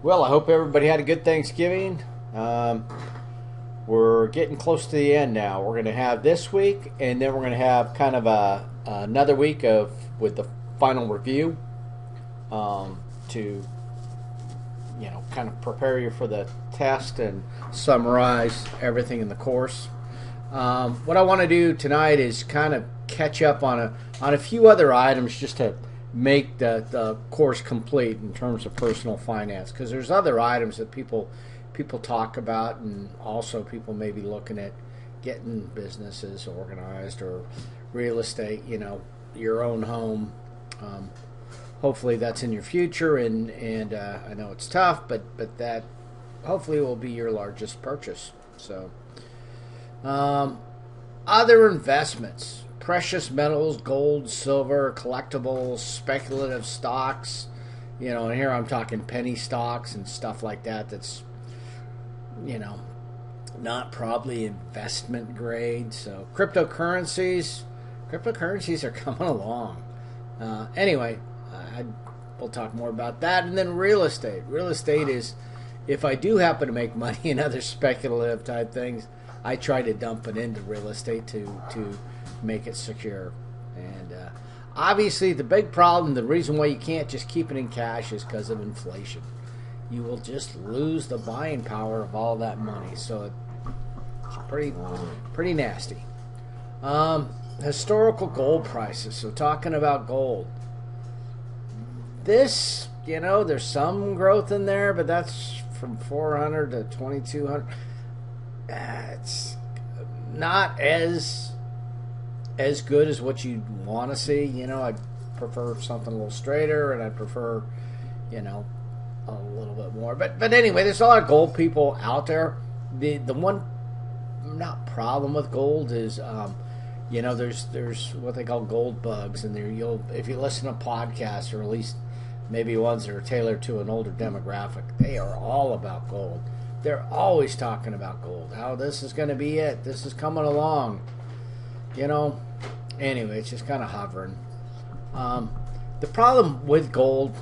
Well, I hope everybody had a good Thanksgiving. Um, we're getting close to the end now. We're going to have this week, and then we're going to have kind of another week of with the final review to kind of prepare you for the test and summarize everything in the course. What I want to do tonight is kind of catch up on a few other items just to make the course complete in terms of personal finance, because there's other items that people talk about, and also people may be looking at getting businesses organized or real estate, your own home. Hopefully that's in your future, and I know it's tough, but that hopefully will be your largest purchase. So other investments: precious metals, gold, silver, collectibles, speculative stocks, and here I'm talking penny stocks and stuff like that. That's, not probably investment grade. So cryptocurrencies are coming along. Anyway, we'll talk more about that. And then real estate. Real estate is, if I do happen to make money in other speculative type things, I try to dump it into real estate to make it secure. And obviously the big problem, the reason why you can't just keep it in cash, is because of inflation. You will just lose the buying power of all that money. So it's pretty nasty. Historical gold prices. So talking about gold, this, there's some growth in there, but that's from 400 to 2200. It's not as good as what you'd want to see. I'd prefer something a little straighter, and I'd prefer, a little bit more. But anyway, there's a lot of gold people out there. The one not problem with gold is, there's what they call gold bugs, and if you listen to podcasts, or at least maybe ones that are tailored to an older demographic, they are all about gold. They're always talking about gold. How this is going to be it. This is coming along. Anyway, it's just kind of hovering. The problem with gold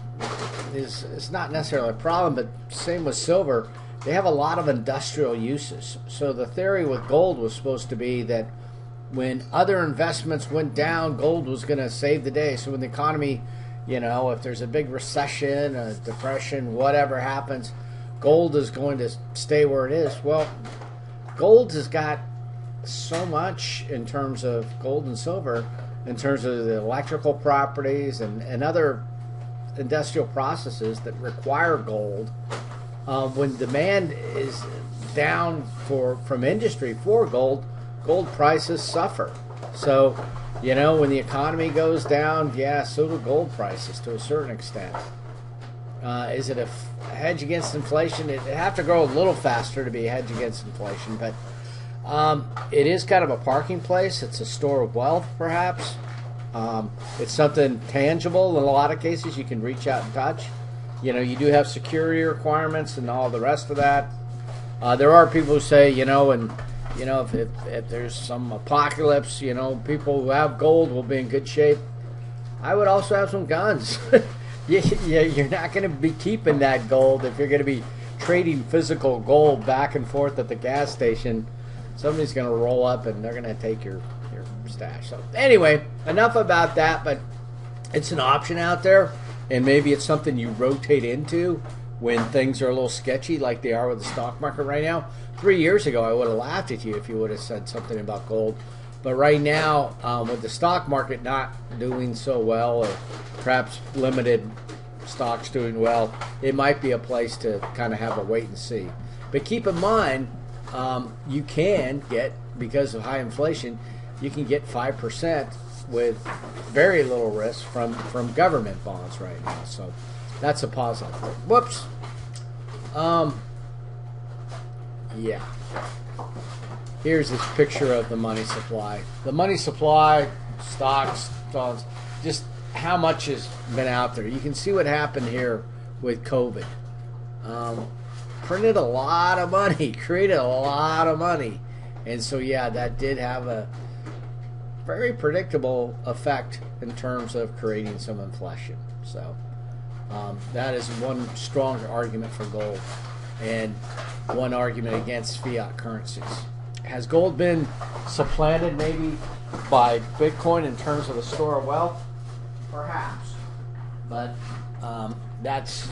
is it's not necessarily a problem, but same with silver. They have a lot of industrial uses. So the theory with gold was supposed to be that when other investments went down, gold was going to save the day. So when the economy, if there's a big recession, a depression, whatever happens, gold is going to stay where it is. Well, gold has got so much in terms of gold and silver, in terms of the electrical properties and other industrial processes that require gold. When demand is down from industry for gold prices suffer. So, when the economy goes down, so do gold prices to a certain extent. Is it a hedge against inflation? It'd have to grow a little faster to be a hedge against inflation, but it is kind of a parking place. It's a store of wealth, perhaps. It's something tangible in a lot of cases. You can reach out and touch. You do have security requirements and all the rest of that. There are people who say, if there's some apocalypse, people who have gold will be in good shape. I would also have some guns. You're not going to be keeping that gold if you're going to be trading physical gold back and forth at the gas station. Somebody's going to roll up and they're going to take your stash. So anyway, enough about that, but it's an option out there, and maybe it's something you rotate into when things are a little sketchy like they are with the stock market right now. 3 years ago, I would have laughed at you if you would have said something about gold. But right now, with the stock market not doing so well, or perhaps limited stocks doing well, it might be a place to kind of have a wait and see. But keep in mind, you can get, because of high inflation, you can get 5% with very little risk from government bonds right now. So that's a positive. Whoops. Yeah. Here's this picture of the money supply. The money supply, stocks, bonds, just how much has been out there. You can see what happened here with COVID. Printed a lot of money, created a lot of money. And so, that did have a very predictable effect in terms of creating some inflation. So, That is one strong argument for gold, and one argument against fiat currencies. Has gold been supplanted maybe by Bitcoin in terms of the store of wealth? Perhaps, but that's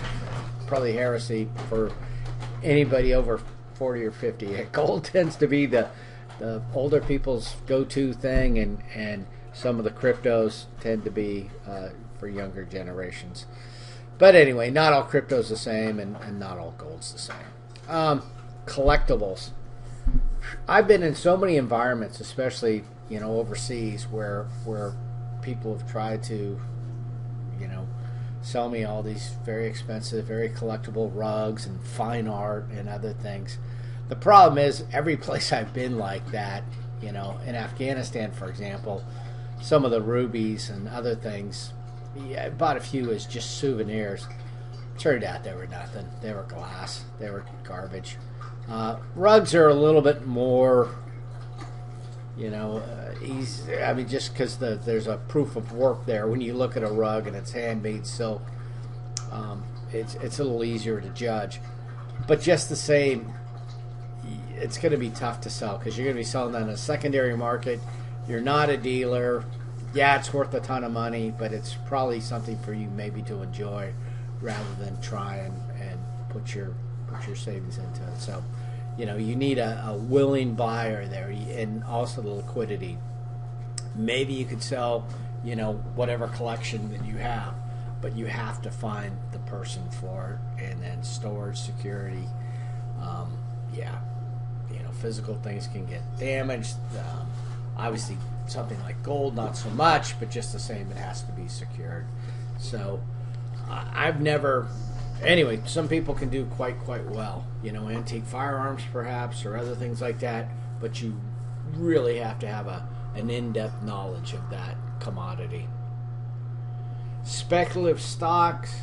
probably heresy for anybody over 40 or 50. Gold tends to be the older people's go-to thing, and some of the cryptos tend to be for younger generations. But anyway, not all crypto's the same, and not all gold's the same. Collectibles. I've been in so many environments, especially overseas, where people have tried to sell me all these very expensive, very collectible rugs and fine art and other things. The problem is, every place I've been like that, in Afghanistan, for example, some of the rubies and other things, I bought a few as just souvenirs. Turned out they were nothing. They were glass. They were garbage. Rugs are a little bit more, easy. I mean, just because there's a proof of work there. When you look at a rug and it's handmade silk, it's a little easier to judge. But just the same, it's going to be tough to sell because you're going to be selling that in a secondary market. You're not a dealer. Yeah, it's worth a ton of money, but it's probably something for you maybe to enjoy rather than try and put your savings into it. So, you need a willing buyer there, and also the liquidity. Maybe you could sell, whatever collection that you have, but you have to find the person for it, and then storage, security. Physical things can get damaged. Obviously, something like gold, not so much, but just the same, it has to be secured. So, I've never. Anyway, some people can do quite well. Antique firearms, perhaps, or other things like that. But you really have to have an in-depth knowledge of that commodity. Speculative stocks.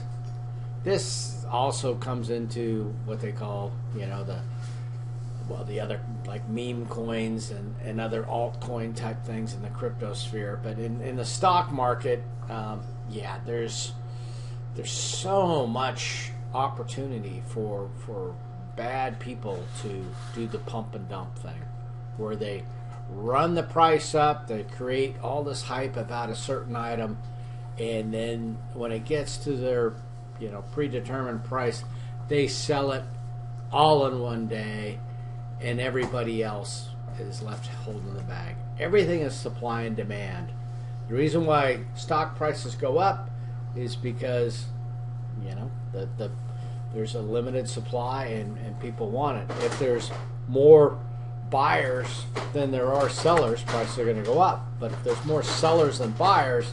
This also comes into what they call, the other, like, meme coins and other altcoin type things in the crypto sphere. But in the stock market, there's so much opportunity for bad people to do the pump and dump thing, where they run the price up, they create all this hype about a certain item, and then when it gets to their predetermined price, they sell it all in one day, and everybody else is left holding the bag. Everything is supply and demand. The reason why stock prices go up is because there's a limited supply and people want it. If there's more buyers than there are sellers, prices are going to go up. But if there's more sellers than buyers,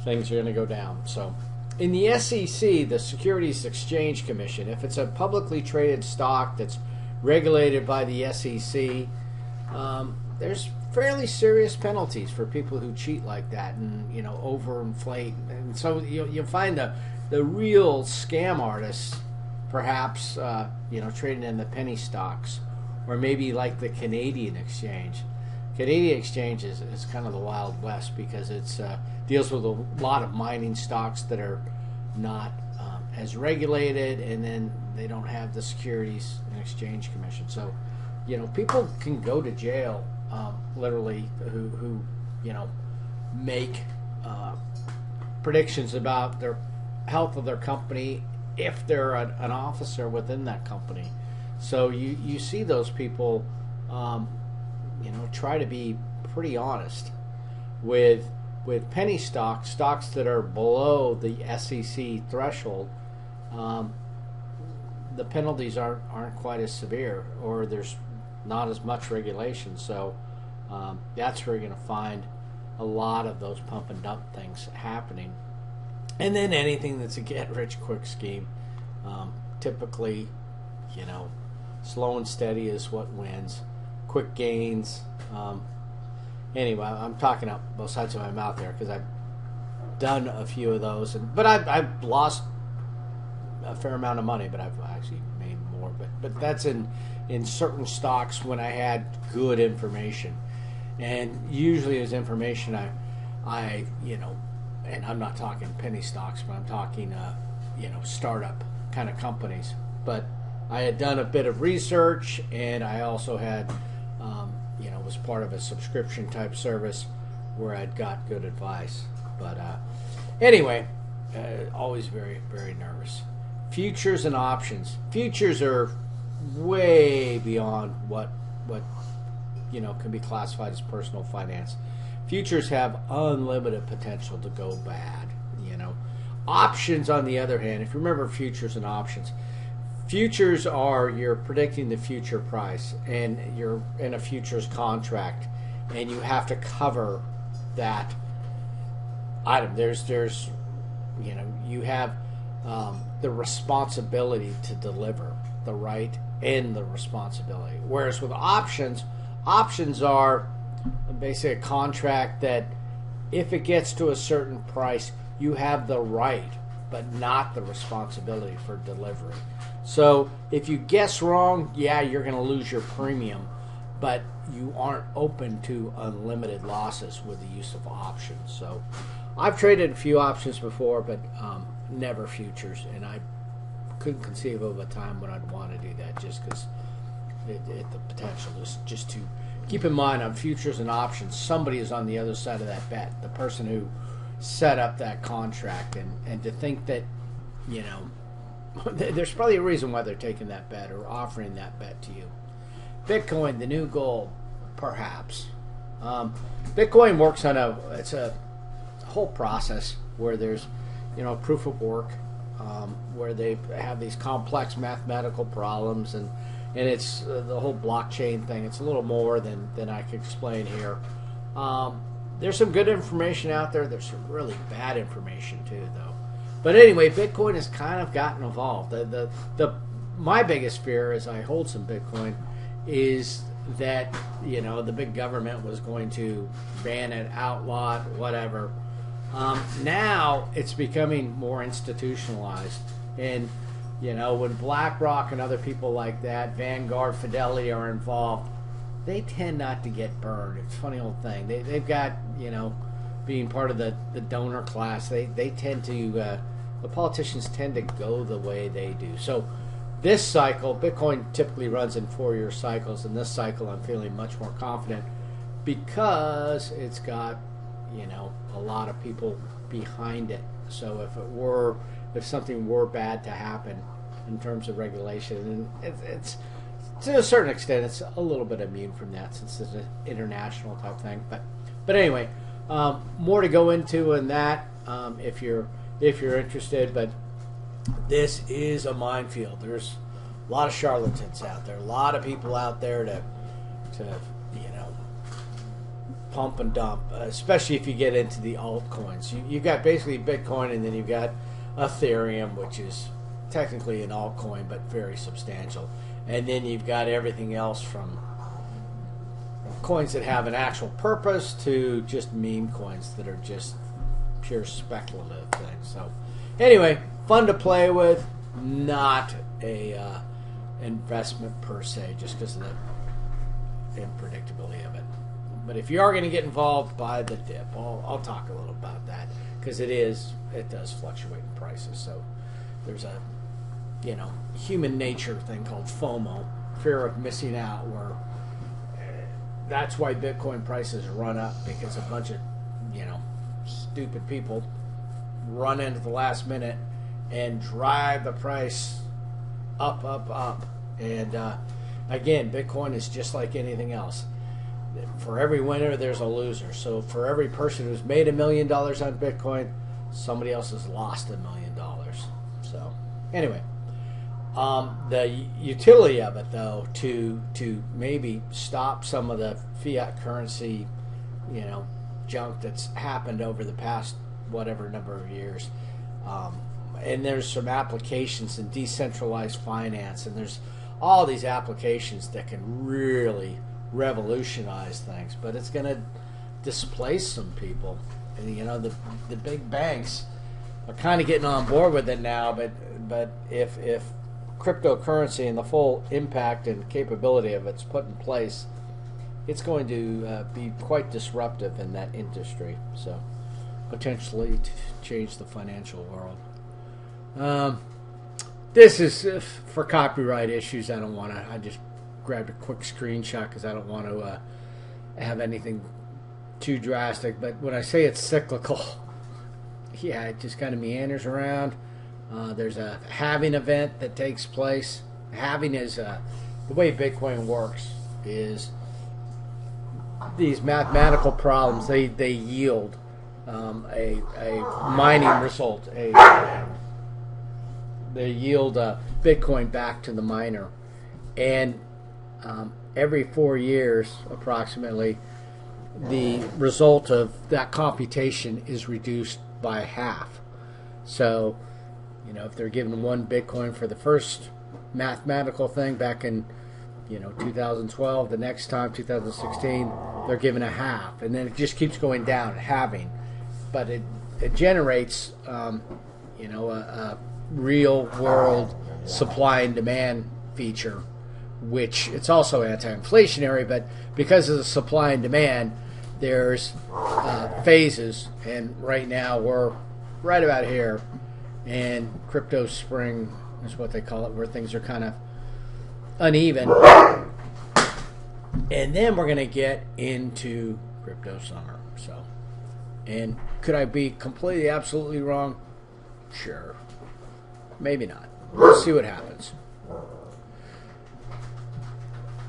things are going to go down. So in the SEC, the Securities Exchange Commission, if it's a publicly traded stock that's regulated by the SEC, there's fairly serious penalties for people who cheat like that and overinflate. And so you'll find the real scam artists, perhaps trading in the penny stocks, or maybe like the Canadian exchange. Canadian exchange is kind of the Wild West because it's deals with a lot of mining stocks that are not as regulated, and then they don't have the Securities and Exchange Commission. So, people can go to jail, literally, who make predictions about their health of their company if they're an officer within that company. So you see those people, try to be pretty honest with penny stocks that are below the SEC threshold. The penalties aren't quite as severe, or there's not as much regulation. So that's where you're going to find a lot of those pump and dump things happening. And then anything that's a get-rich-quick scheme. Typically, slow and steady is what wins. Quick gains. Anyway, I'm talking out both sides of my mouth there because I've done a few of those. But I've lost a fair amount of money, but I've actually made more. But that's in certain stocks when I had good information. And usually as information, I and I'm not talking penny stocks, but I'm talking startup kind of companies. But I had done a bit of research, and I also had, was part of a subscription type service where I'd got good advice. But anyway, always very, very nervous. Futures and options. Futures are way beyond what can be classified as personal finance. Futures have unlimited potential to go bad. Options, on the other hand, if you remember futures and options, futures are you're predicting the future price, and you're in a futures contract, and you have to cover that item. You have the responsibility to deliver the right and the responsibility. Whereas with options are basically a contract that if it gets to a certain price, you have the right but not the responsibility for delivery. So if you guess wrong, you're going to lose your premium, but you aren't open to unlimited losses with the use of options. So I've traded a few options before, but never futures, and I couldn't conceive of a time when I'd want to do that, just because the potential is just to keep in mind on futures and options, somebody is on the other side of that bet, the person who set up that contract, and to think that there's probably a reason why they're taking that bet or offering that bet to you. Bitcoin, the new gold, perhaps. Bitcoin works on it's a whole process where there's proof of work, where they have these complex mathematical problems, and it's the whole blockchain thing. It's a little more than I could explain here. There's some good information out there. There's some really bad information too, though. But anyway, Bitcoin has kind of gotten involved. My biggest fear, as I hold some Bitcoin, is that the big government was going to ban it, outlaw it, whatever. Now it's becoming more institutionalized, and when BlackRock and other people like that, Vanguard, Fidelity, are involved, they tend not to get burned. It's a funny old thing. They've got, being part of the donor class, they tend to, the politicians tend to go the way they do. So this cycle, Bitcoin typically runs in 4-year cycles, and this cycle I'm feeling much more confident because it's got, a lot of people behind it. So if something were bad to happen in terms of regulation, and it's to a certain extent, it's a little bit immune from that since it's an international type thing. But anyway, more to go into in that if you're interested. But this is a minefield. There's a lot of charlatans out there, a lot of people out there to pump and dump, especially if you get into the altcoins. You got basically Bitcoin, and then you've got Ethereum, which is technically an altcoin but very substantial. And then you've got everything else from coins that have an actual purpose to just meme coins that are just pure speculative things. So anyway, fun to play with, not a investment per se, just because of the unpredictability of it. But if you are going to get involved, buy the dip. I'll talk a little about that because it does fluctuate in prices. So there's a human nature thing called FOMO, fear of missing out, where that's why Bitcoin prices run up, because a bunch of stupid people run into the last minute and drive the price up. And again, Bitcoin is just like anything else. For every winner, there's a loser. So for every person who's made $1 million on Bitcoin, somebody else has lost $1 million. So anyway, the utility of it, though, to maybe stop some of the fiat currency, junk that's happened over the past whatever number of years. And there's some applications in decentralized finance, and there's all these applications that can really revolutionize things, but it's going to displace some people. And the big banks are kind of getting on board with it now, but if cryptocurrency and the full impact and capability of it's put in place, it's going to be quite disruptive in that industry. So potentially to change the financial world. Um, this is for copyright issues. I don't want to. I just grabbed a quick screenshot because I don't want to have anything too drastic. But when I say it's cyclical, yeah, it just kind of meanders around. There's a halving event that takes place. Halving is the way Bitcoin works is these mathematical problems. They yield a mining result. They yield Bitcoin back to the miner, and every 4 years, approximately, the result of that computation is reduced by half. So, if they're given 1 Bitcoin for the first mathematical thing back in 2012, the next time 2016 they're given a half, and then it just keeps going down, halving. But it generates a real world supply and demand feature, which it's also anti-inflationary, but because of the supply and demand, there's phases, and right now we're right about here, and crypto spring is what they call it, where things are kind of uneven, and then we're going to get into crypto summer. So, and could I be completely absolutely wrong? Sure, maybe not. We'll see what happens.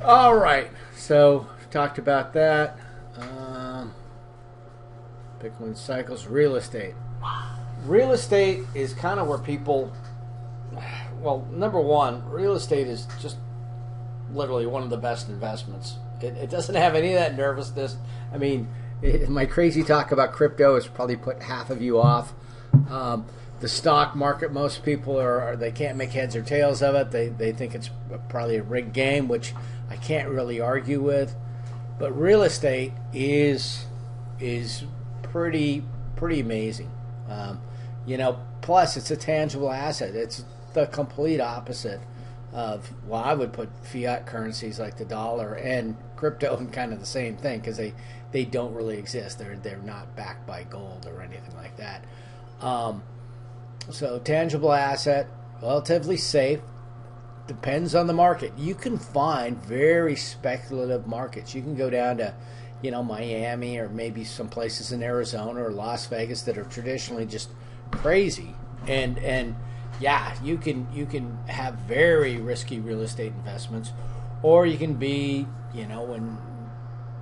All right, so talked about that. Bitcoin cycles, real estate. Real estate is kind of where people, well, number one, real estate is just literally one of the best investments. It doesn't have any of that nervousness. I mean, my crazy talk about crypto has probably put half of you off. The stock market, most people they can't make heads or tails of it. They think it's probably a rigged game, which I can't really argue with. But real estate is pretty amazing. Plus it's a tangible asset. It's the complete opposite of, well, I would put fiat currencies like the dollar and crypto in kind of the same thing, because they don't really exist. They're not backed by gold or anything like that. So tangible asset, relatively safe, depends on the market. You can find very speculative markets. You can go down to, Miami, or maybe some places in Arizona or Las Vegas that are traditionally just crazy. And yeah, you can have very risky real estate investments, or you can be, in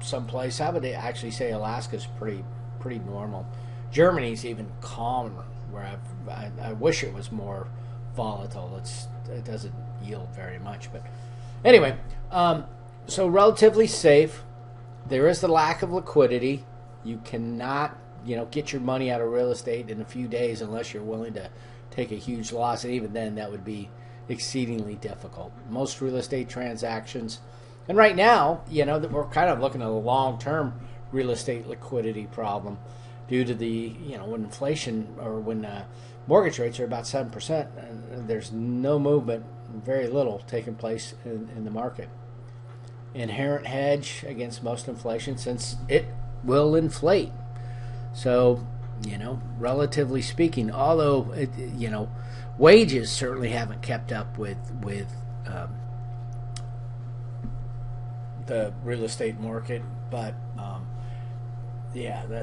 some place. I would actually say Alaska's pretty normal. Germany's even calmer, where I wish it was more volatile. It doesn't yield very much, but anyway, so relatively safe. There is the lack of liquidity. You cannot, get your money out of real estate in a few days unless you're willing to take a huge loss, and even then that would be exceedingly difficult. Most real estate transactions, and right now, that we're kind of looking at a long-term real estate liquidity problem due to the, when inflation, or when mortgage rates are about 7%, and there's no movement, very little taking place in the market. Inherent hedge against most inflation, since it will inflate. So, relatively speaking, although wages certainly haven't kept up with the real estate market, but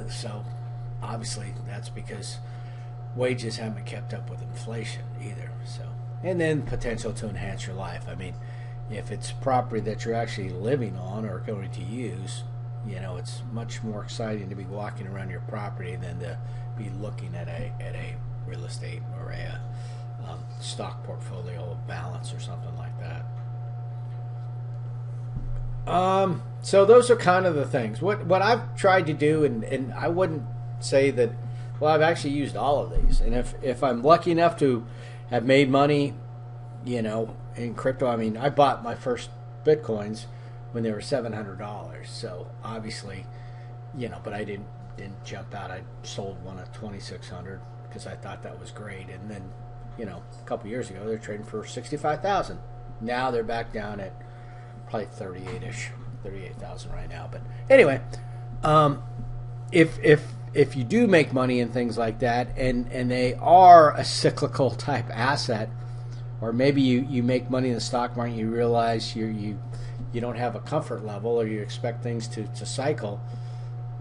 so obviously that's because wages haven't kept up with inflation either. So, and then potential to enhance your life. I mean, if it's property that you're actually living on or going to use, it's much more exciting to be walking around your property than to be looking at a real estate or a stock portfolio balance or something like that. So those are kind of the things. What I've tried to do, and I wouldn't say that, well, I've actually used all of these. And if I'm lucky enough to have made money, in crypto, I mean, I bought my first Bitcoins when they were $700. So obviously, but I didn't jump out. I sold one at $2,600 because I thought that was great. And then, a couple years ago, they're trading for $65,000. Now they're back down at probably 38,000 right now. But anyway, if if you do make money in things like that, and they are a cyclical type asset, or maybe you make money in the stock market, you realize you don't have a comfort level, or you expect things to cycle,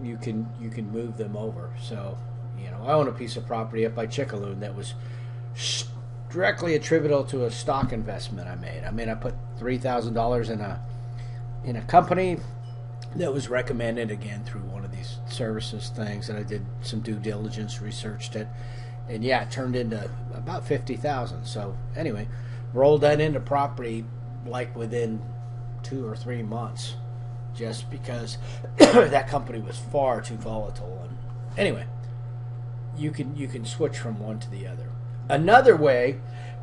you can move them over. So, I own a piece of property up by Chickaloon that was directly attributable to a stock investment I made. I put $3,000 in a company that was recommended, again, through one of these services things, and I did some due diligence, researched it, and yeah, it turned into about $50,000. So anyway, rolled that into property like within 2 or 3 months, just because that company was far too volatile. And anyway, you can switch from one to the other. Another way,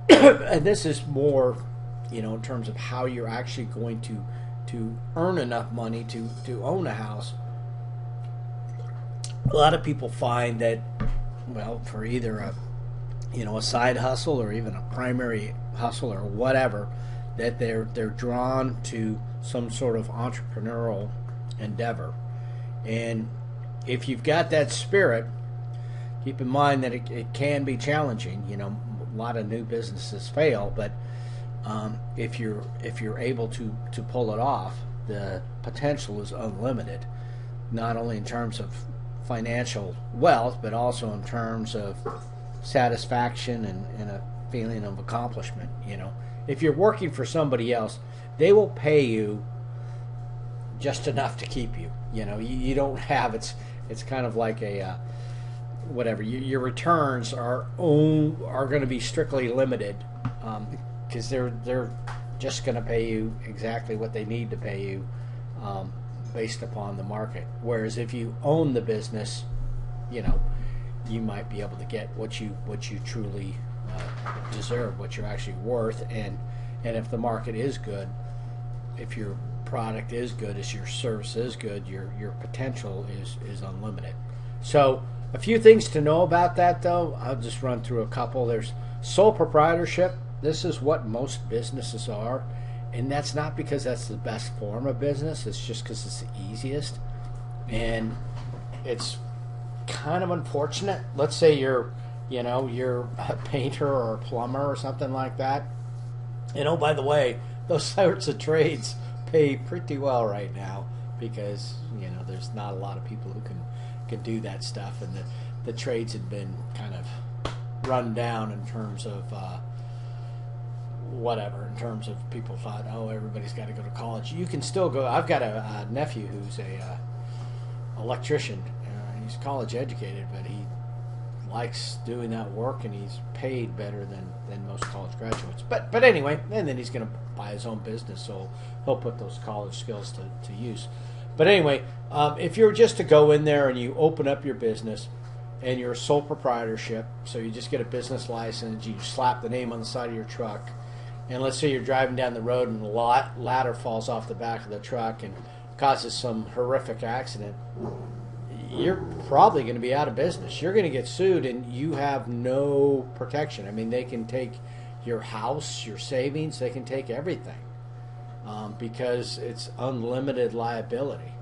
and this is more, in terms of how you're actually going to earn enough money to own a house. A lot of people find that, well, for either a side hustle or even a primary hustle or whatever, that they're drawn to some sort of entrepreneurial endeavor. And if you've got that spirit, keep in mind that it can be challenging. A lot of new businesses fail, but if you're able to pull it off, the potential is unlimited, not only in terms of financial wealth, but also in terms of satisfaction and a feeling of accomplishment. If you're working for somebody else, they will pay you just enough to keep you. You don't have, it's kind of like a whatever, your returns are going to be strictly limited, because they're just going to pay you exactly what they need to pay you, based upon the market. Whereas if you own the business, you might be able to get what you truly deserve, what you're actually worth, and if the market is good, if your product is good, if your service is good, your potential is unlimited. So a few things to know about that, though. I'll just run through a couple. There's sole proprietorship. This is what most businesses are, and that's not because that's the best form of business. It's just because it's the easiest, and it's kind of unfortunate. Let's say you're a painter or a plumber or something like that. And oh, by the way, those sorts of trades pay pretty well right now, because there's not a lot of people who can do that stuff, and the trades had been kind of run down in terms of in terms of people thought, oh, everybody's got to go to college. You can still go. I've got a nephew who's a electrician. He's college educated, but he likes doing that work, and he's paid better than most college graduates. But anyway, and then he's going to buy his own business, so he'll put those college skills to use. But anyway, if you're just to go in there and you open up your business and you're a sole proprietorship, so you just get a business license, you slap the name on the side of your truck, and let's say you're driving down the road and the ladder falls off the back of the truck and causes some horrific accident, you're probably going to be out of business. You're going to get sued, and you have no protection. I mean, they can take your house, your savings, they can take everything, because it's unlimited liability.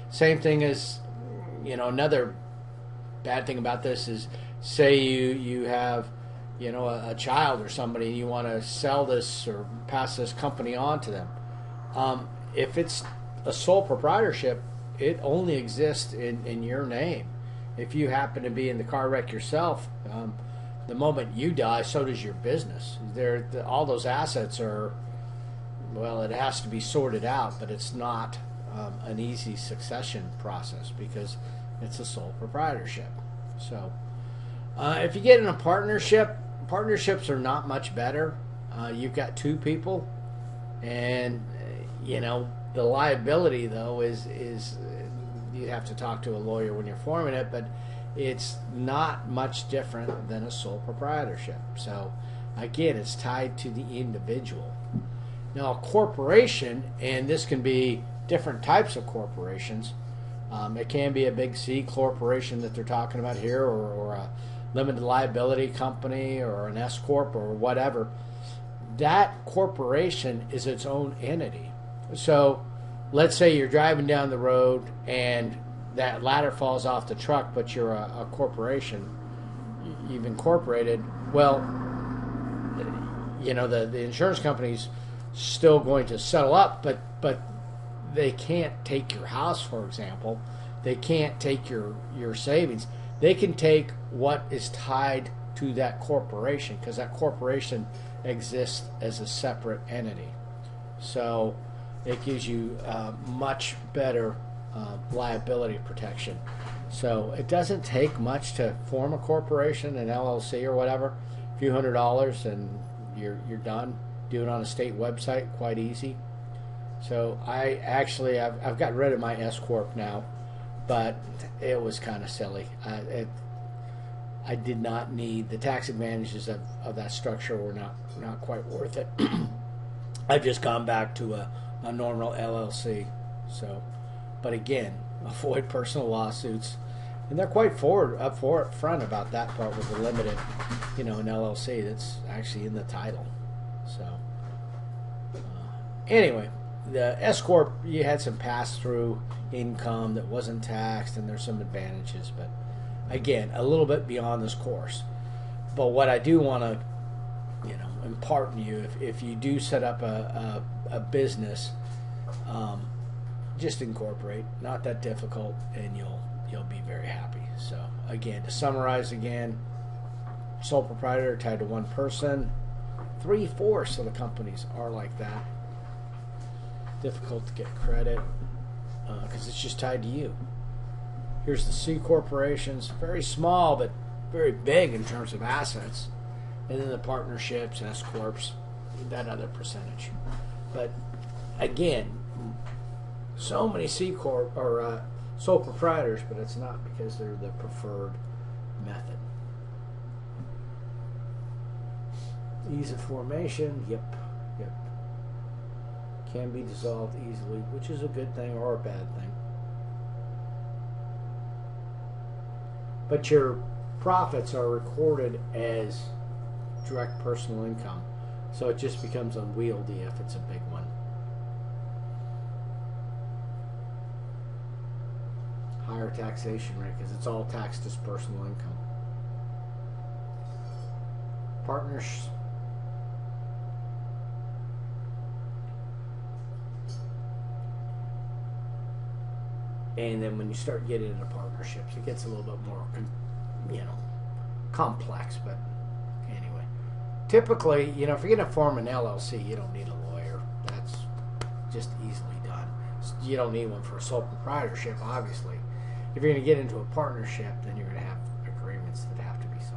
Same thing as, another bad thing about this is, say you have, a child or somebody, and you want to sell this or pass this company on to them. If it's a sole proprietorship, it only exists in your name. If you happen to be in the car wreck yourself, the moment you die, so does your business. All those assets are, well, it has to be sorted out, but it's not an easy succession process because it's a sole proprietorship. So if you get in a partnership, partnerships are not much better. You've got two people, and the liability, though, is you have to talk to a lawyer when you're forming it, but it's not much different than a sole proprietorship. So again, it's tied to the individual. Now, a corporation, and this can be different types of corporations. It can be a big C corporation that they're talking about here, or a limited liability company, or an S corp, or whatever. That corporation is its own entity. So let's say you're driving down the road and that ladder falls off the truck, but you're a corporation, you've incorporated, well, the insurance company's still going to settle up, but they can't take your house, for example. They can't take your savings. They can take what is tied to that corporation, because that corporation exists as a separate entity. So it gives you much better liability protection. So it doesn't take much to form a corporation, an LLC or whatever. A few $100 and you're done. Do it on a state website, quite easy. So I've gotten rid of my S corp now, but it was kind of silly. I did not need the tax advantages of that structure, were not quite worth it. I've just gone back to a normal LLC. So, but again, avoid personal lawsuits, and they're quite upfront about that part with the limited, an LLC that's actually in the title. So, anyway, the S corp, you had some pass-through income that wasn't taxed, and there's some advantages, but again, a little bit beyond this course. But what I do want to, impart in you, if you do set up a business, just incorporate. Not that difficult, and you'll be very happy. So again, to summarize again, sole proprietor tied to one person. 3/4 of the companies are like that. Difficult to get credit because it's just tied to you. Here's the C corporations, very small but very big in terms of assets, and then the partnerships, S corps, that other percentage. But again, so many C corp or sole proprietors, but it's not because they're the preferred method. Ease of formation, yep. Can be dissolved easily, which is a good thing or a bad thing. But your profits are recorded as direct personal income, so it just becomes unwieldy if it's a big one. Higher taxation rate because it's all taxed as personal income. Partners. And then when you start getting into partnerships, it gets a little bit more, complex. But anyway, typically, if you're going to form an LLC, you don't need a lawyer. That's just easily done. You don't need one for a sole proprietorship, obviously. If you're going to get into a partnership, then you're going to have agreements that have to be signed.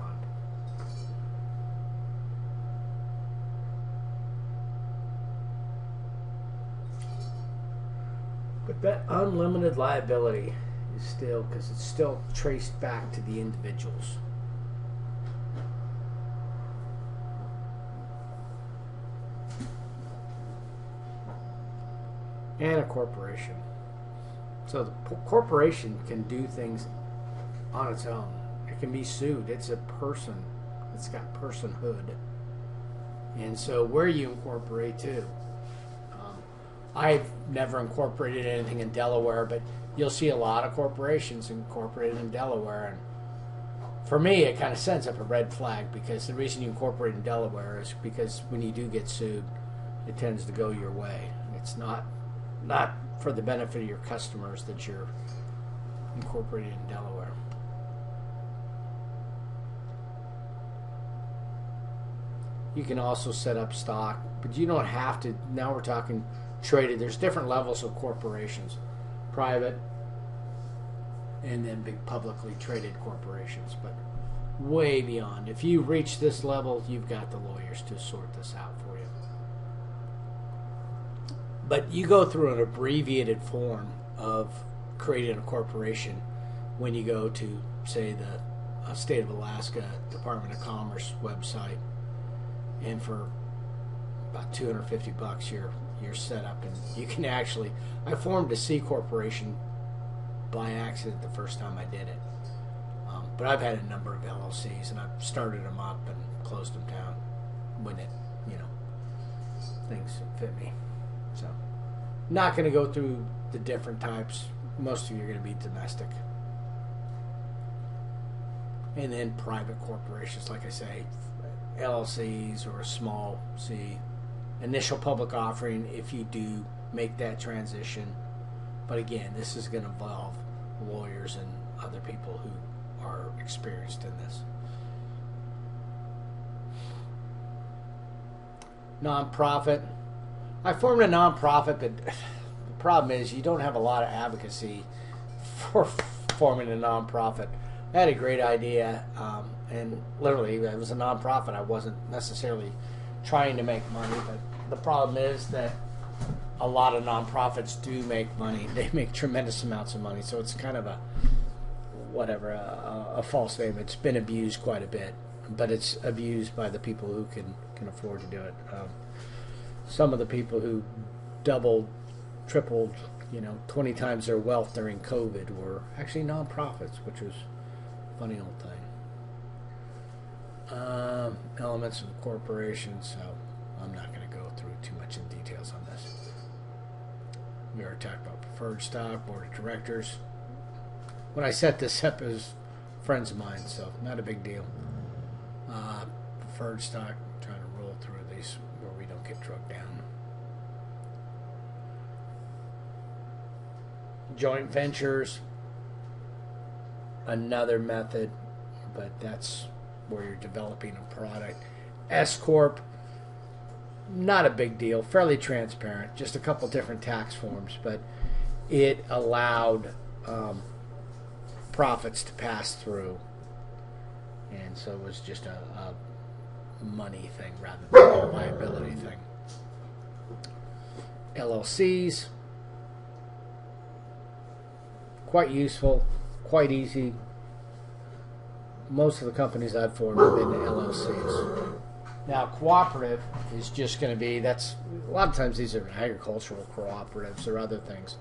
But that unlimited liability is still, because it's still traced back to the individuals. And a corporation. So the corporation can do things on its own. It can be sued. It's a person. It's got personhood. And so where you incorporate too. I've never incorporated anything in Delaware, but you'll see a lot of corporations incorporated in Delaware. And for me, it kind of sends up a red flag, because the reason you incorporate in Delaware is because when you do get sued, it tends to go your way. It's not for the benefit of your customers that you're incorporated in Delaware. You can also set up stock, but you don't have to. Now we're talking traded. There's different levels of corporations. Private, and then big publicly traded corporations, but way beyond. If you reach this level, you've got the lawyers to sort this out for you. But you go through an abbreviated form of creating a corporation when you go to, say, the State of Alaska Department of Commerce website, and for about $250 you're set up, and you can actually. I formed a C corporation by accident the first time I did it, but I've had a number of LLCs, and I've started them up and closed them down when things fit me. So, not going to go through the different types. Most of you are going to be domestic. And then private corporations, like I say, LLCs or a small C. Initial public offering if you do make that transition. But again, this is going to involve lawyers and other people who are experienced in this. Nonprofit. I formed a nonprofit, but the problem is you don't have a lot of advocacy for forming a nonprofit. I had a great idea, and literally it was a nonprofit. I wasn't necessarily trying to make money, but the problem is that a lot of nonprofits do make money. They make tremendous amounts of money, so it's kind of a false name. It's been abused quite a bit, but it's abused by the people who can afford to do it. Some of the people who doubled, tripled, 20 times their wealth during COVID were actually nonprofits, which was a funny old thing. Elements of corporations, so I'm not going to go through too much in details on this. We already talked about preferred stock, board of directors. When I set this up, it was friends of mine, so not a big deal. Preferred stock, trying to roll through these where we don't get drugged down. Joint ventures, another method, but that's where you're developing a product. S Corp, not a big deal, fairly transparent, just a couple different tax forms, but it allowed profits to pass through, and so it was just a money thing rather than a liability thing. LLCs, quite useful, quite easy. Most of the companies I've formed have been LLCs. Now, cooperative is just going to be, that's, a lot of times these are agricultural cooperatives or other things,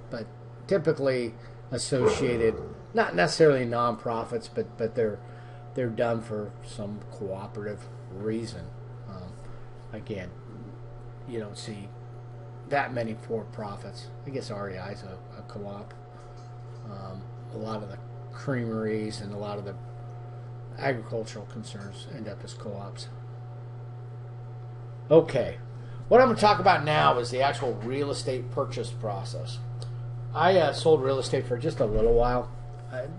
but typically associated, not necessarily nonprofits, but they're done for some cooperative reason. Again, you don't see that many for-profits. I guess REI is a co-op. A lot of the creameries and a lot of the agricultural concerns end up as co-ops. Okay, what I'm going to talk about now is the actual real estate purchase process. I sold real estate for just a little while. It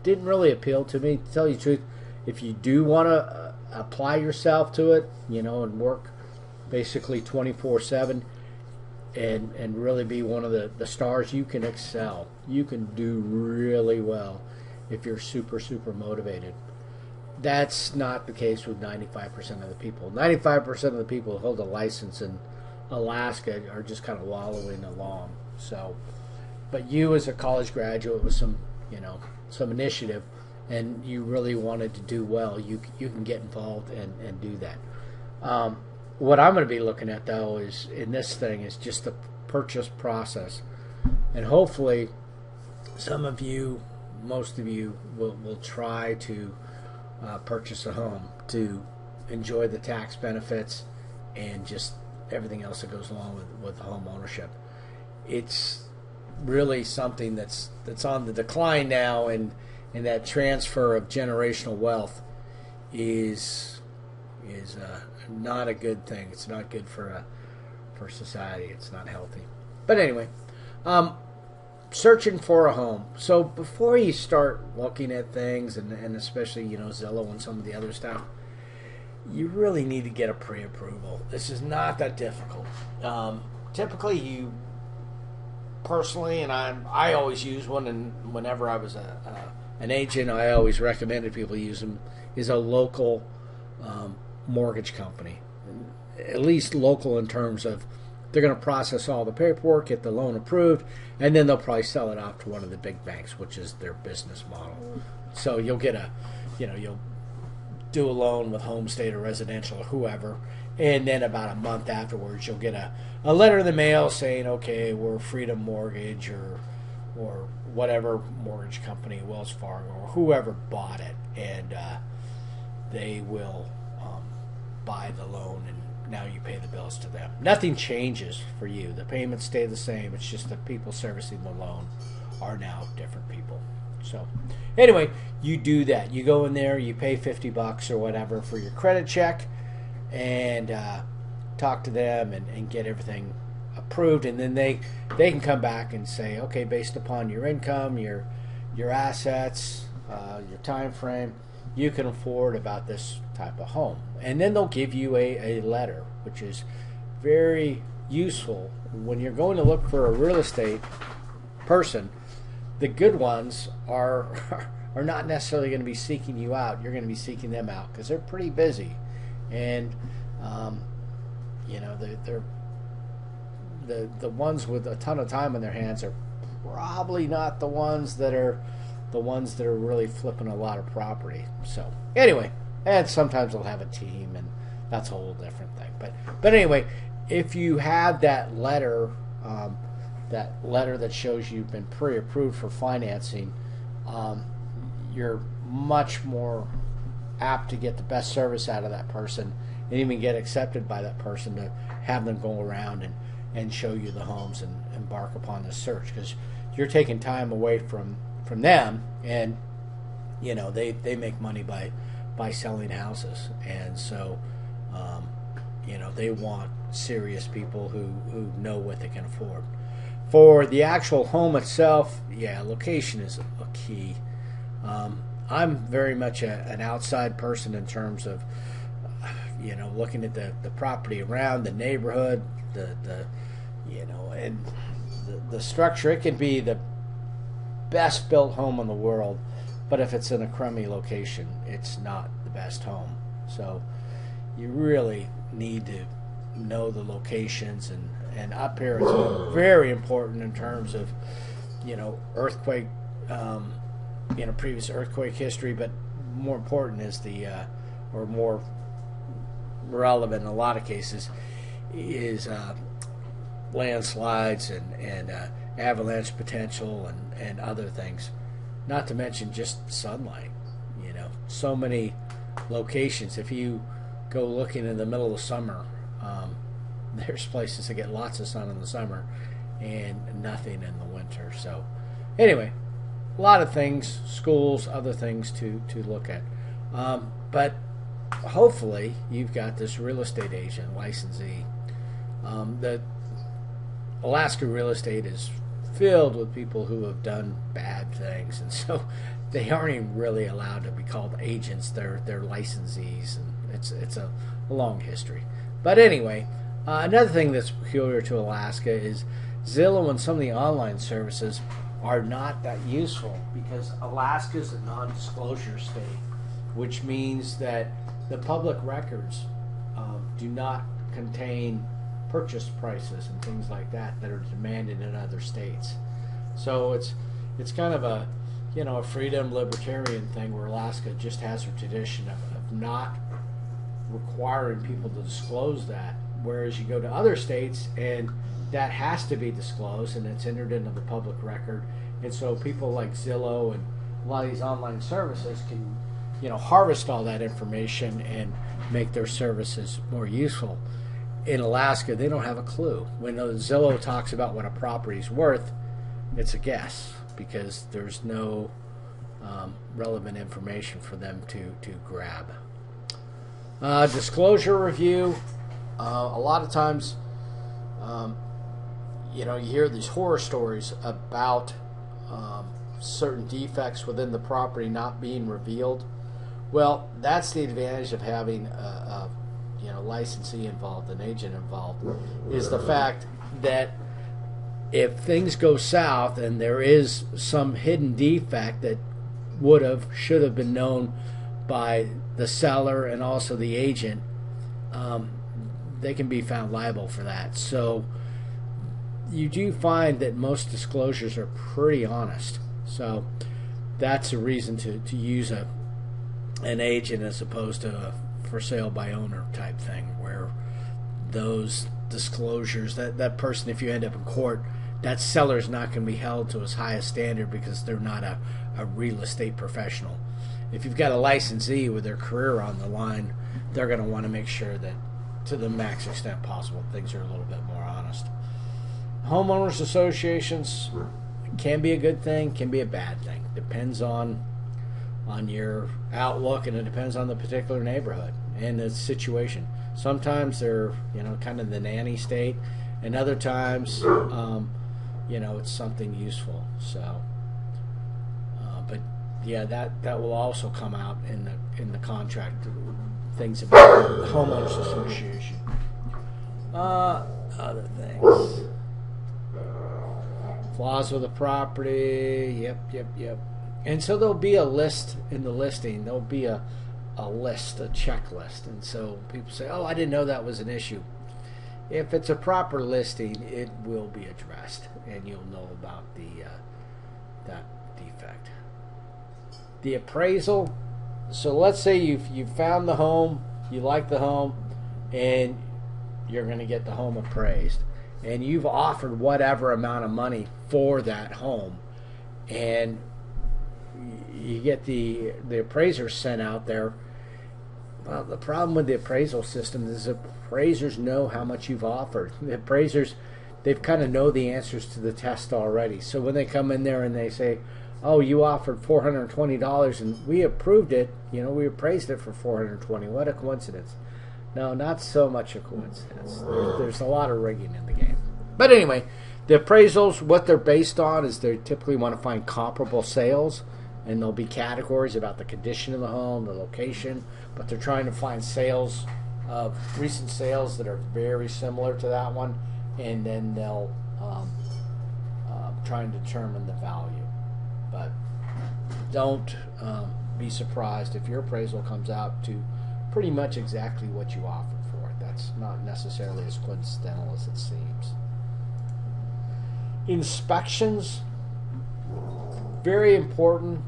didn't really appeal to me, to tell you the truth. If you do want to apply yourself to it, and work basically 24/7 and really be one of the stars, you can excel. You can do really well if you're super, super motivated. That's not the case with 95% of the people. 95% of the people who hold a license in Alaska are just kind of wallowing along. So, but you as a college graduate with some initiative, and you really wanted to do well, you can get involved and do that. What I'm going to be looking at, though, is in this thing is just the purchase process, and hopefully some of you, most of you, will try to purchase a home to enjoy the tax benefits and just everything else that goes along with home ownership. It's really something that's on the decline now, and that transfer of generational wealth is not a good thing. It's not good for society. It's not healthy. But anyway, searching for a home. So before you start looking at things, and especially Zillow and some of the other stuff, you really need to get a pre-approval. This is not that difficult. Typically, you personally, and I always use one, and whenever I was an agent, I always recommended people use them, is a local mortgage company. At least local in terms of they're going to process all the paperwork, get the loan approved, and then they'll probably sell it off to one of the big banks, which is their business model. So you'll get you'll do a loan with Home State or Residential or whoever, and then about a month afterwards you'll get a letter in the mail saying, okay, we're Freedom Mortgage or whatever mortgage company, Wells Fargo or whoever bought it, and they will buy the loan, and now you pay the bills to them. Nothing changes for you. The payments stay the same. It's just the people servicing the loan are now different people. So anyway, you do that. You go in there, you pay $50 or whatever for your credit check, and talk to them and get everything approved, and then they can come back and say, okay, based upon your income, your assets, your time frame, you can afford about this type of home. And then they'll give you a letter, which is very useful when you're going to look for a real estate person. The good ones are not necessarily going to be seeking you out. You're going to be seeking them out because they're pretty busy, and they're the ones with a ton of time on their hands are probably not the ones that are really flipping a lot of property. So anyway, and sometimes they'll have a team, and that's a whole different thing. But anyway, if you have that letter that shows you've been pre-approved for financing, you're much more apt to get the best service out of that person and even get accepted by that person to have them go around and show you the homes and embark upon this search, because you're taking time away from them, and they make money by selling houses, and so they want serious people who know what they can afford. For the actual home itself, location is a key. I'm very much an outside person in terms of looking at the property around the neighborhood, and the structure. It can be the best built home in the world, but if it's in a crummy location, it's not the best home. So you really need to know the locations, and up here it's very important in terms of earthquake, previous earthquake history, but more important is or more relevant in a lot of cases is landslides and avalanche potential and other things, not to mention just sunlight. So many locations, if you go looking in the middle of summer, there's places that get lots of sun in the summer and nothing in the winter. So anyway, a lot of things, schools, other things to look at, but hopefully you've got this real estate agent licensee. The Alaska real estate is filled with people who have done bad things, and so they aren't even really allowed to be called agents. They're licensees, and it's a long history. But anyway, another thing that's peculiar to Alaska is Zillow and some of the online services are not that useful because Alaska is a non-disclosure state, which means that the public records do not contain purchase prices and things like that are demanded in other states. So it's kind of a freedom libertarian thing where Alaska just has a tradition of not requiring people to disclose that, whereas you go to other states and that has to be disclosed and it's entered into the public record, and so people like Zillow and a lot of these online services can harvest all that information and make their services more useful. In Alaska, they don't have a clue. When Zillow talks about what a property's worth, it's a guess because there's no relevant information for them to grab. Disclosure review. A lot of times, you hear these horror stories about certain defects within the property not being revealed. Well, that's the advantage of having a licensee involved, an agent involved, is the fact that if things go south and there is some hidden defect that should have been known by the seller and also the agent, they can be found liable for that. So you do find that most disclosures are pretty honest. So that's a reason to use an agent as opposed to a for sale by owner type thing, where those disclosures, that person, if you end up in court, that seller's not going to be held to as high a standard because they're not a real estate professional. If you've got a licensee with their career on the line, they're going to want to make sure that to the max extent possible things are a little bit more honest. Homeowners associations, can be a good thing, can be a bad thing. Depends on your outlook, and it depends on the particular neighborhood and the situation. Sometimes they're, kind of the nanny state, and other times, it's something useful. So, but yeah, that will also come out in the contract, things about the homeowners association. Other things, flaws with the property. Yep. And so there'll be a list in the listing. There'll be a list, a checklist. And so people say, oh, I didn't know that was an issue. If it's a proper listing, it will be addressed, and you'll know about that defect. The appraisal. So let's say you've found the home, you like the home, and you're going to get the home appraised. And you've offered whatever amount of money for that home. And you get the appraiser sent out there. Well, the problem with the appraisal system is appraisers know how much you've offered. The appraisers, they've kind of know the answers to the test already. So when they come in there and they say, oh, you offered $420 and we approved it, we appraised it for $420. What a coincidence. No, not so much a coincidence. There's a lot of rigging in the game. But anyway, the appraisals, what they're based on is they typically want to find comparable sales, and there'll be categories about the condition of the home, the location, but they're trying to find sales of recent sales that are very similar to that one, and then they'll try and determine the value. But don't be surprised if your appraisal comes out to pretty much exactly what you offered for it. That's not necessarily as coincidental as it seems. Inspections, very important.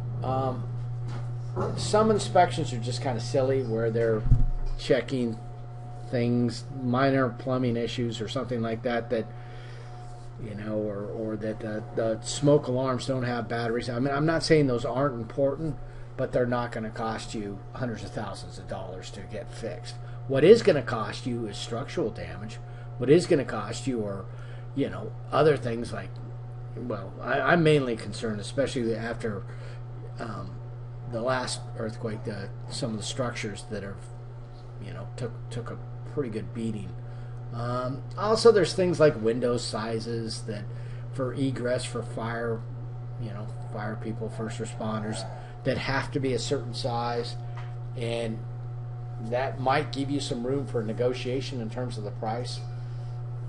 Some inspections are just kind of silly, where they're checking things, minor plumbing issues or something like that, or that the smoke alarms don't have batteries. I mean, I'm not saying those aren't important, but they're not going to cost you hundreds of thousands of dollars to get fixed. What is going to cost you is structural damage. What is going to cost you are, other things like, well, I'm mainly concerned, especially after the last earthquake, some of the structures that are, took a pretty good beating. Also, there's things like window sizes that for egress for fire, fire people, first responders, that have to be a certain size, and that might give you some room for negotiation in terms of the price,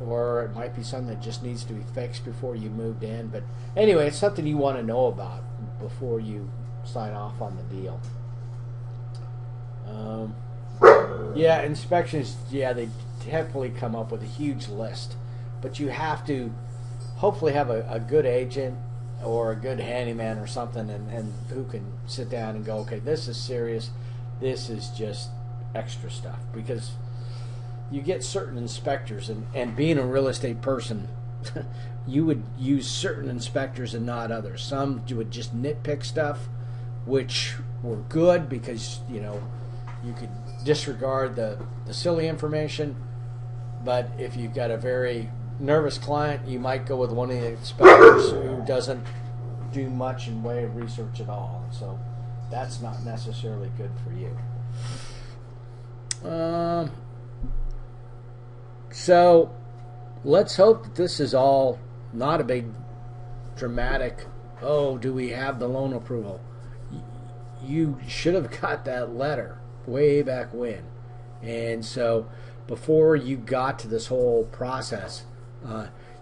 or it might be something that just needs to be fixed before you moved in. But anyway, it's something you want to know about before you sign off on the deal. Inspections, they definitely come up with a huge list, but you have to hopefully have a good agent or a good handyman or something, and who can sit down and go, okay, this is serious, this is just extra stuff, because you get certain inspectors, and being a real estate person, you would use certain inspectors and not others. Some would just nitpick stuff, which were good because you could disregard the silly information. But if you've got a very nervous client, you might go with one of the inspectors who doesn't do much in way of research at all. So that's not necessarily good for you. So let's hope that this is all not a big dramatic, oh, do we have the loan approval? You should have got that letter way back when. And so before you got to this whole process,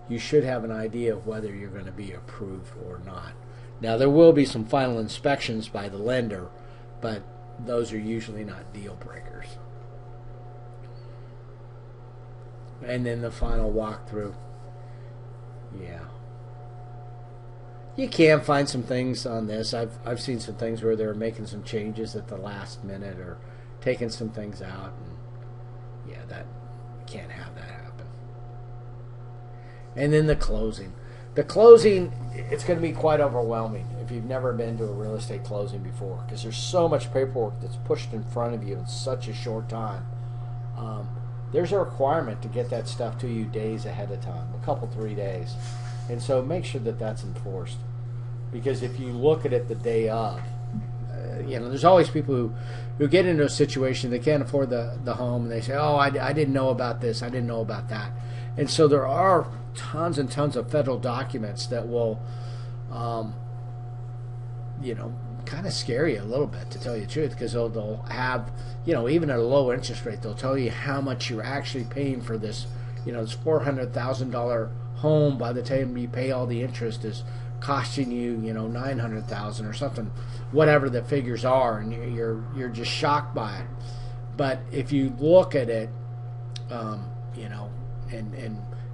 you should have an idea of whether you're going to be approved or not. Now, there will be some final inspections by the lender, but those are usually not deal breakers. And then the final walkthrough. Yeah. You can find some things on this. I've seen some things where they're making some changes at the last minute or taking some things out. And yeah, that can't have that happen. And then the closing. The closing, it's going to be quite overwhelming if you've never been to a real estate closing before, because there's so much paperwork that's pushed in front of you in such a short time. There's a requirement to get that stuff to you days ahead of time, a couple, 3 days. And so make sure that that's enforced. Because if you look at it the day of, there's always people who get into a situation, they can't afford the home, and they say, oh, I didn't know about this, I didn't know about that. And so there are tons and tons of federal documents that will, kind of scare you a little bit, to tell you the truth, because they'll have, even at a low interest rate, they'll tell you how much you're actually paying for this, this $400,000 home. By the time you pay all the interest, is costing you, $900,000 or something, whatever the figures are, and you're just shocked by it. But if you look at it, and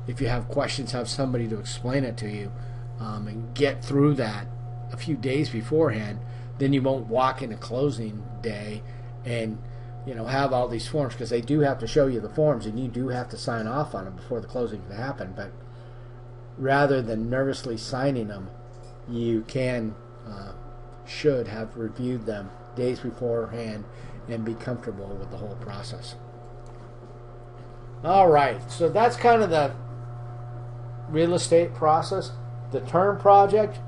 if you have questions, have somebody to explain it to you, and get through that a few days beforehand, then you won't walk in a closing day and have all these forms, because they do have to show you the forms and you do have to sign off on them before the closing can happen. But rather than nervously signing them, you should have reviewed them days beforehand and be comfortable with the whole process. All right, so that's kind of the real estate process. The term project,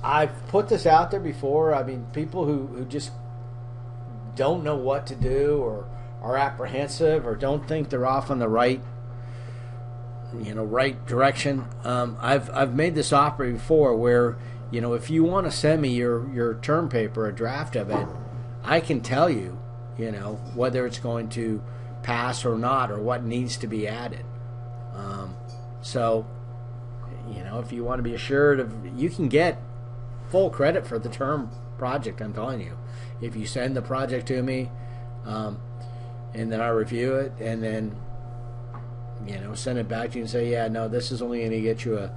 I've put this out there before. I mean, people who just don't know what to do, or are apprehensive, or don't think they're off on the right direction. I've made this offer before where, if you want to send me your term paper, a draft of it, I can tell you, whether it's going to pass or not, or what needs to be added. So, if you want to be assured of, you can get full credit for the term project, I'm telling you. If you send the project to me, and then I review it, and then send it back to you and say, yeah, no, this is only going to get you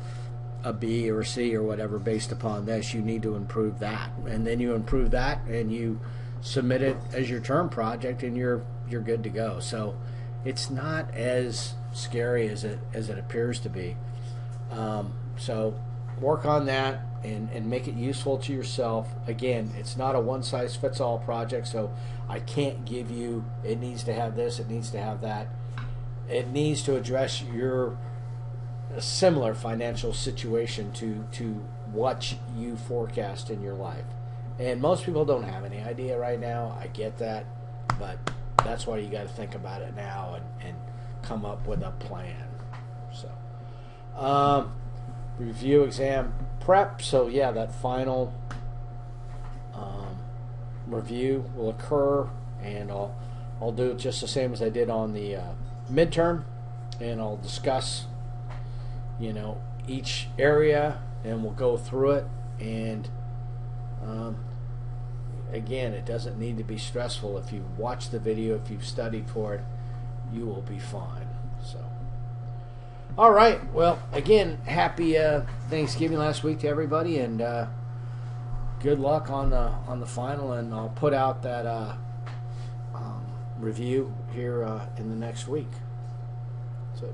a B or a C or whatever based upon this. You need to improve that, and then you improve that, and you submit it as your term project, and you're good to go. So it's not as scary as it appears to be. So work on that and make it useful to yourself. Again, it's not a one-size-fits-all project, so I can't give you, it needs to have this, it needs to have that. It needs to address your similar financial situation to what you forecast in your life. And most people don't have any idea right now. I get that, but that's why you got to think about it now and come up with a plan. So, review, exam, prep. So yeah, that final review will occur, and I'll do it just the same as I did on the midterm, and I'll discuss each area, and we'll go through it. And again, it doesn't need to be stressful. If you've watched the video, if you've studied for it, you will be fine. So, all right. Well, again, happy Thanksgiving last week to everybody, and good luck on the final. And I'll put out that review here in the next week. So.